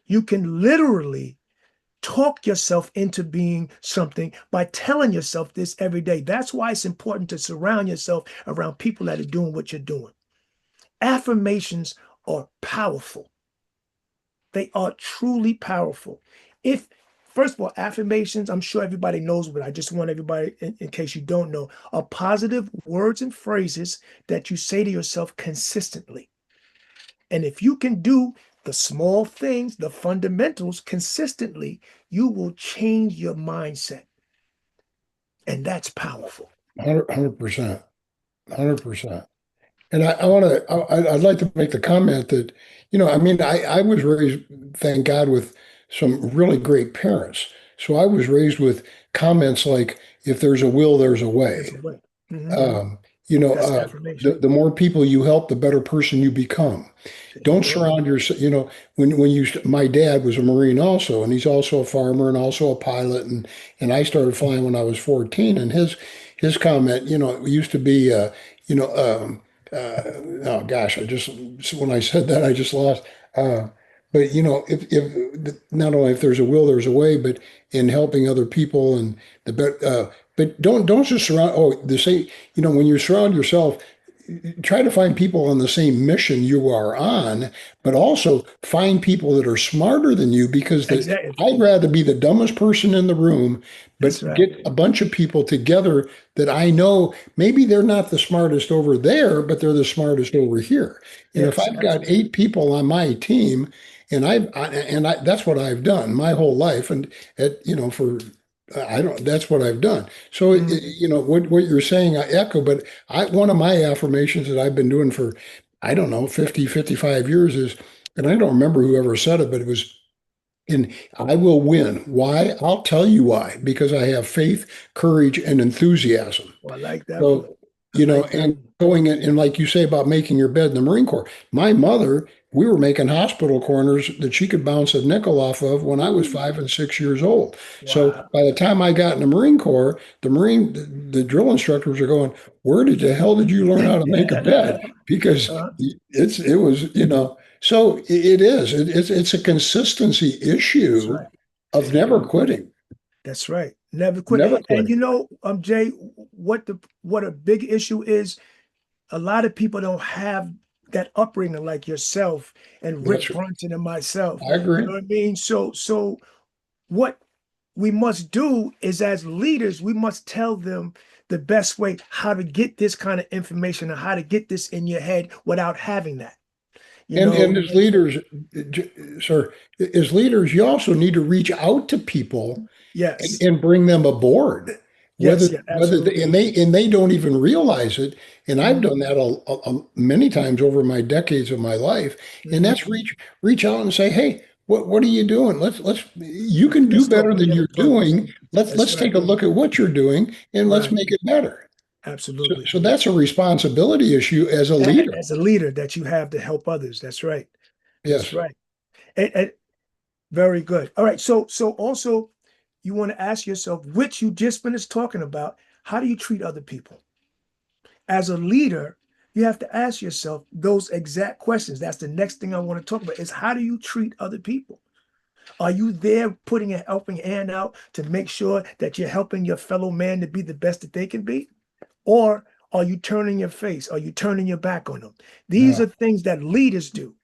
You can literally talk yourself into being something by telling yourself this every day. That's why it's important to surround yourself around people that are doing what you're doing. Affirmations are powerful. They are truly powerful. If, first of all, affirmations, I'm sure everybody knows, but I just want everybody, in case you don't know, are positive words and phrases that you say to yourself consistently. And if you can do the small things, the fundamentals consistently, you will change your mindset. And that's powerful. 100%, 100%. And I want to, I'd like to make the comment that, I mean, I was raised, thank God, with some really great parents. So I was raised with comments like, if there's a will, there's a There's way. a way. Mhm. Um, you know, That's uh, affirmation. the more people you help, the better person you become. There you Don't go. surround yourself, my dad was a Marine also, and he's also a farmer and also a pilot. And I started flying when I was 14. And his comment, it used to be, you know, um, oh gosh, when I said that, I just lost. But if not only if there's a will, there's a way, but in helping other people and but don't just surround. Oh, the same. When you surround yourself, try to find people on the same mission you are on, but also find people that are smarter than you because Exactly. I'd rather be the dumbest person in the room, That's but right. get a bunch of people together that I know maybe they're not the smartest over there, but they're the smartest over here. And if Yes, I've got absolutely. 8 people on my team, and that's what I've done my whole life, and for I don't. That's what I've done. So, Mhm. what you're saying, I echo. But one of my affirmations that I've been doing for, I don't know, 50, 55 years is, and I don't remember who ever said it, but it was, and I will win. Why? I'll tell you why. Because I have faith, courage, and enthusiasm. Well, I like that one. So, I like that and one. going in, and like you say about making your bed in the Marine Corps, my mother, we were making hospital corners that she could bounce a nickel off of when I was Woo. 5 and 6 years old. So Wow. by the time I got in the Marine Corps, the drill instructors are going, "Where did the hell did you learn how to make a bed?" Because Uh, it was, so it is. It's a consistency that's issue right. of never quitting, That's right. Never quit. never And quitting. Jay, what a big issue is, a lot of people don't have that upbringing like yourself and Rick That's Brunson and myself. I You agree. know what I mean? So what we must do is, as leaders, we must tell them the best way how to get this kind of information and how to get this in your head without having that. You And know, as leaders, sir, as leaders, you also need to reach out to people and, yes, and bring them aboard, yes, yeah, whether absolutely. they don't even realize it. And I've Mhm, done that many times over my decades of my life. And mhm. that's reach out and say, hey, what are you doing? Let's you can do Let's talk better than together you're further. doing. That's Let's right. take a look at what you're doing and let's Right. make it better. So, Absolutely. so that's a responsibility issue as a leader. As a leader that you have to help others. That's right. That's Yes. right. And very good. All right. So also you want to ask yourself, which you just finished talking about, how do you treat other people? As a leader, you have to ask yourself those exact questions. That's the next thing I want to talk about is, how do you treat other people? Are you there putting a helping hand out to make sure that you're helping your fellow man to be the best that they can be? Or are you turning your face? Are you turning your back on them? These Yeah. are things that leaders do.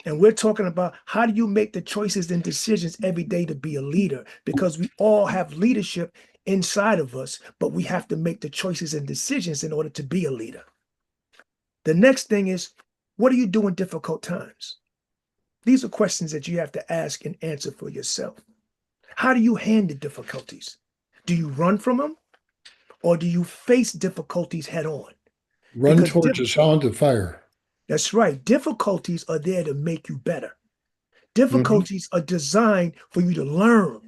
And we're talking about, how do you make the choices and decisions every day to be a leader? Because we all have leadership inside of us, but we have to make the choices and decisions in order to be a leader. The next thing is, what do you do in difficult times? These are questions that you have to ask and answer for yourself. How do you handle difficulties? Do you run from them, or do you face difficulties head on? Run Because towards the sound of fire. that's right, difficulties are there to make you better. Hmm. Difficulties are designed for you to learn.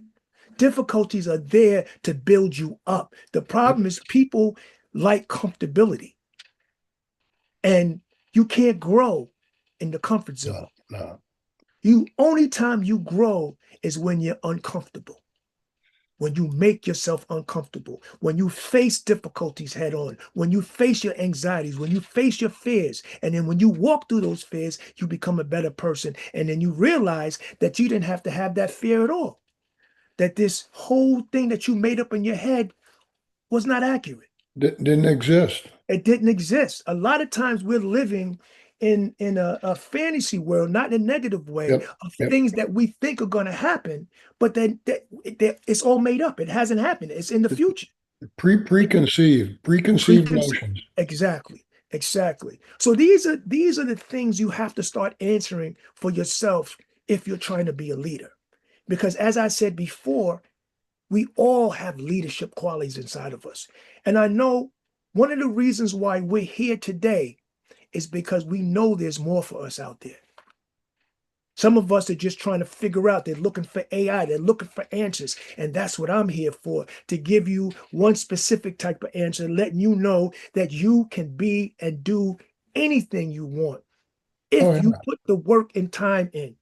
Difficulties are there to build you up. The problem is, people like comfortability, and you can't grow in the comfort zone. No, no. You only time you grow is when you're uncomfortable, when you make yourself uncomfortable, when you face difficulties head on, when you face your anxieties, when you face your fears, and then when you walk through those fears, you become a better person. And then you realize that you didn't have to have that fear at all, that this whole thing that you made up in your head was not accurate. Didn't exist. It didn't exist. A lot of times we're living in a fantasy world, not in a negative way, Yep. of Yep. things that we think are going to happen, but then it's all made up. It hasn't happened. It's in the future. Preconceived Preconceived. notions. Exactly. Exactly. So these are the things you have to start answering for yourself if you're trying to be a leader. Because as I said before, we all have leadership qualities inside of us. And I know one of the reasons why we're here today is because we know there's more for us out there. Some of us are just trying to figure out, they're looking for AI, they're looking for answers. And that's what I'm here for, to give you one specific type of answer, letting you know that you can be and do anything you want Oh if you yeah. put the work and time in.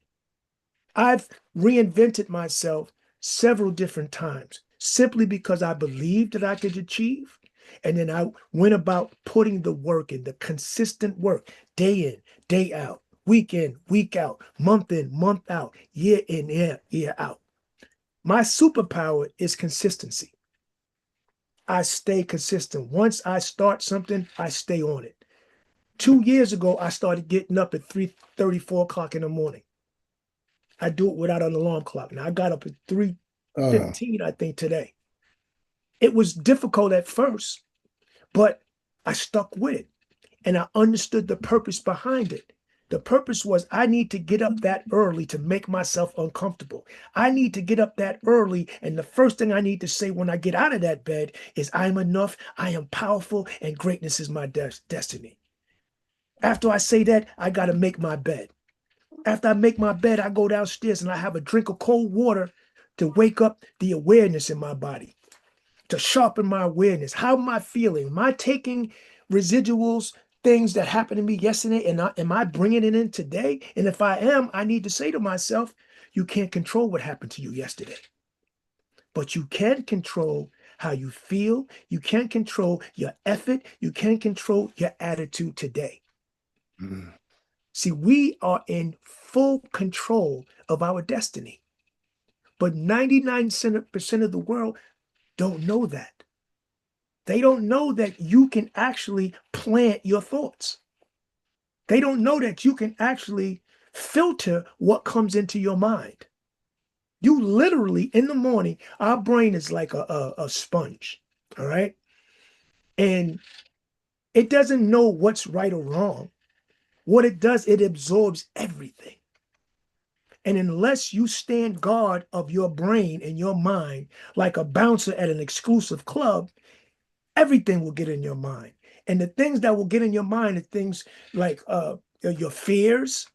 I've reinvented myself several different times simply because I believed that I could achieve. And then I went about putting the work in, the consistent work, day in, day out, week in, week out, month in, month out, year in, year out. My superpower is consistency. I stay consistent. Once I start something, I stay on it. 2 years ago, I started getting up at 3:30, 4 o'clock in the morning. I do it without an alarm clock. Now I got up at Uh, 3:15, I think, today. It was difficult at first, but I stuck with it and I understood the purpose behind it. The purpose was I need to get up that early to make myself uncomfortable. I need to get up that early. And the first thing I need to say when I get out of that bed is I'm enough, I am powerful, and greatness is my destiny. After I say that, I got to make my bed. After I make my bed, I go downstairs and I have a drink of cold water to wake up the awareness in my body, to sharpen my awareness. How am I feeling? Am I taking residuals, things that happened to me yesterday, and am I bringing it in today? And if I am, I need to say to myself, you can't control what happened to you yesterday, but you can control how you feel. You can control your effort. You can control your attitude today. mm, See, we are in full control of our destiny, but 99% of the world don't know that. They don't know that you can actually plant your thoughts. They don't know that you can actually filter what comes into your mind. You literally, in the morning, our brain is like a sponge, all right? And it doesn't know what's right or wrong. What it does, it absorbs everything. And unless you stand guard of your brain and your mind like a bouncer at an exclusive club, everything will get in your mind. And the things that will get in your mind are things like your fears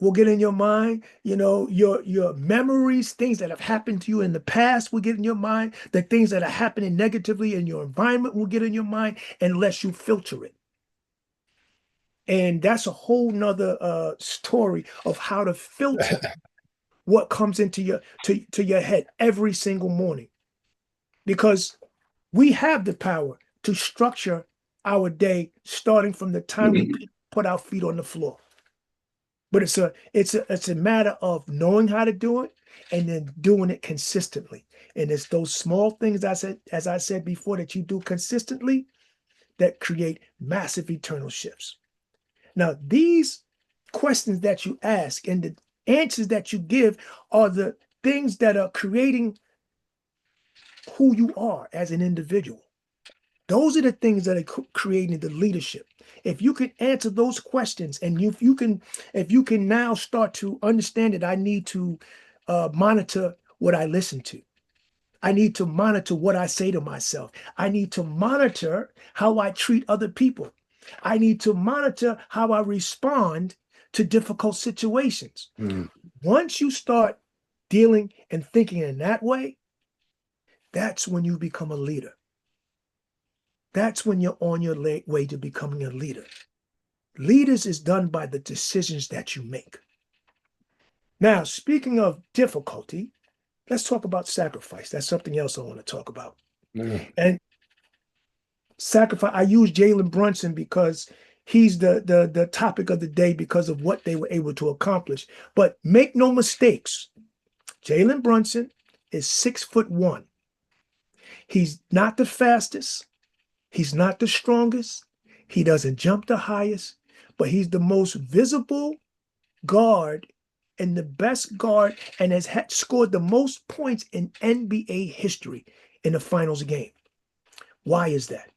will get in your mind. You know, your memories, things that have happened to you in the past will get in your mind. The things that are happening negatively in your environment will get in your mind unless you filter it. And that's a whole nother story of how to filter what comes into to your head every single morning. Because we have the power to structure our day starting from the time we put our feet on the floor. But it's a matter of knowing how to do it and then doing it consistently. And it's those small things as I said before, that you do consistently that create massive eternal shifts. Now, these questions that you ask and the answers that you give are the things that are creating who you are as an individual. Those are the things that are creating the leadership. If you can answer those questions, and if you can now start to understand that I need to monitor what I listen to. I need to monitor what I say to myself. I need to monitor how I treat other people. I need to monitor how I respond to difficult situations. mm. Once you start dealing and thinking in that way, that's when you become a leader. That's when you're on your way to becoming a leader. Leaders is done by the decisions that you make. Now, speaking of difficulty, let's talk about sacrifice. That's something else I want to talk about. Yeah. And sacrifice, I use Jalen Brunson because he's the topic of the day because of what they were able to accomplish. But make no mistakes, Jalen Brunson is 6'1". He's not the fastest. He's not the strongest. He doesn't jump the highest, but he's the most visible guard and the best guard and has scored the most points in NBA history in the finals game. Why is that?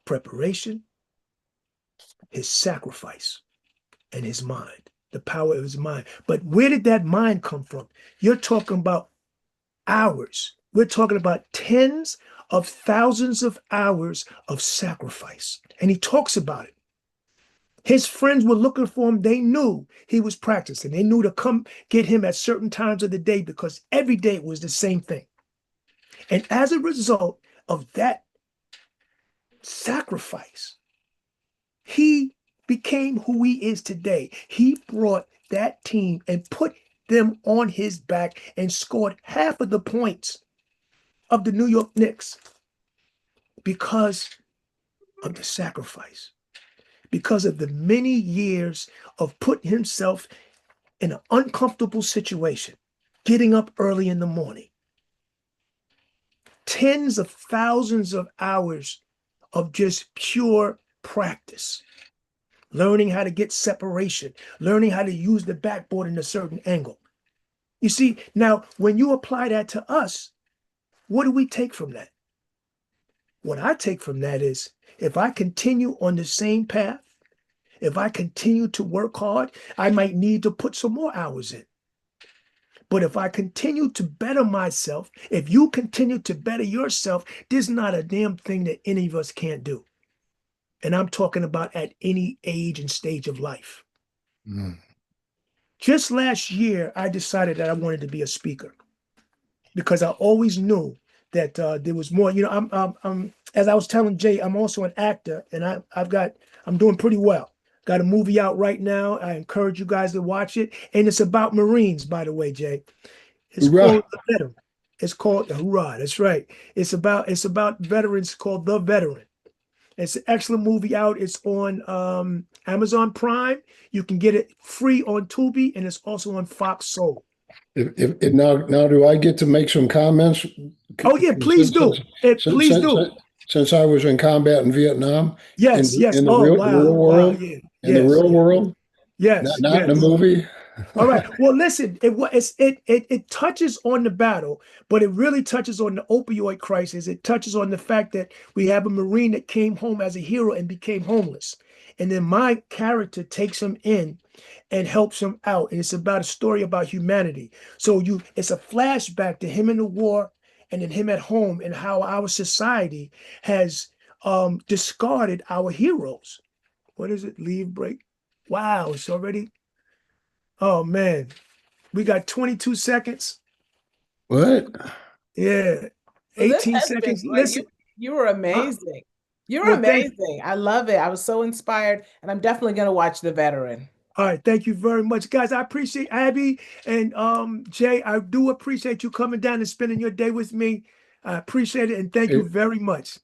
Preparation, his sacrifice, and his mind, the power of his mind. But where did that mind come from? You're talking about hours. We're talking about tens of thousands of hours of sacrifice. And he talks about it. His friends were looking for him. They knew he was practicing. They knew to come get him at certain times of the day because every day it was the same thing. And as a result of that sacrifice, he became who he is today. He brought that team and put them on his back and scored half of the points of the New York Knicks because of the sacrifice, because of the many years of putting himself in an uncomfortable situation, getting up early in the morning, tens of thousands of hours of just pure practice, learning how to get separation, learning how to use the backboard in a certain angle. You see, now when you apply that to us, what do we take from that? What I take from that is if I continue on the same path, if I continue to work hard, I might need to put some more hours in. But if I continue to better myself, if you continue to better yourself, there's not a damn thing that any of us can't do. And I'm talking about at any age and stage of life. Mm. Just last year, I decided that I wanted to be a speaker because I always knew that there was more. You know, I'm as I was telling Jay, I'm also an actor, and I'm doing pretty well. Got a movie out right now. I encourage you guys to watch it, and it's about Marines, by the way, Jay. It's called Hoorah. The Veteran. It's called Hoorah. That's right. It's about veterans called The Veteran. It's an excellent movie out. It's on Amazon Prime. You can get it free on Tubi, and it's also on Fox Soul. If now do I get to make some comments? Oh yeah, please Since do. since since, Please since, do. since I was in combat in Vietnam, Yes, yes. in the Oh real wow, wow. world, Yeah, in the yes, real yeah. world, Yes, not in the yes. movie. All right. Well, listen, it touches on the battle, but it really touches on the opioid crisis. It touches on the fact that we have a Marine that came home as a hero and became homeless. And then my character takes him in and helps him out. And it's about a story about humanity. So it's a flashback to him in the war and then him at home and how our society has discarded our heroes. What is it? Leave break. Wow, it's already. Oh man. We got 22 seconds. What? Yeah. Well, this 18 has been seconds. great. You Listen, you were uh, amazing. You were well, thank amazing. I love it. I was so inspired, and I'm definitely going to watch The Veteran. all right, thank you very much. Guys, I appreciate Abby and Jay. I do appreciate you coming down and spending your day with me. I appreciate it and thank you It, very much.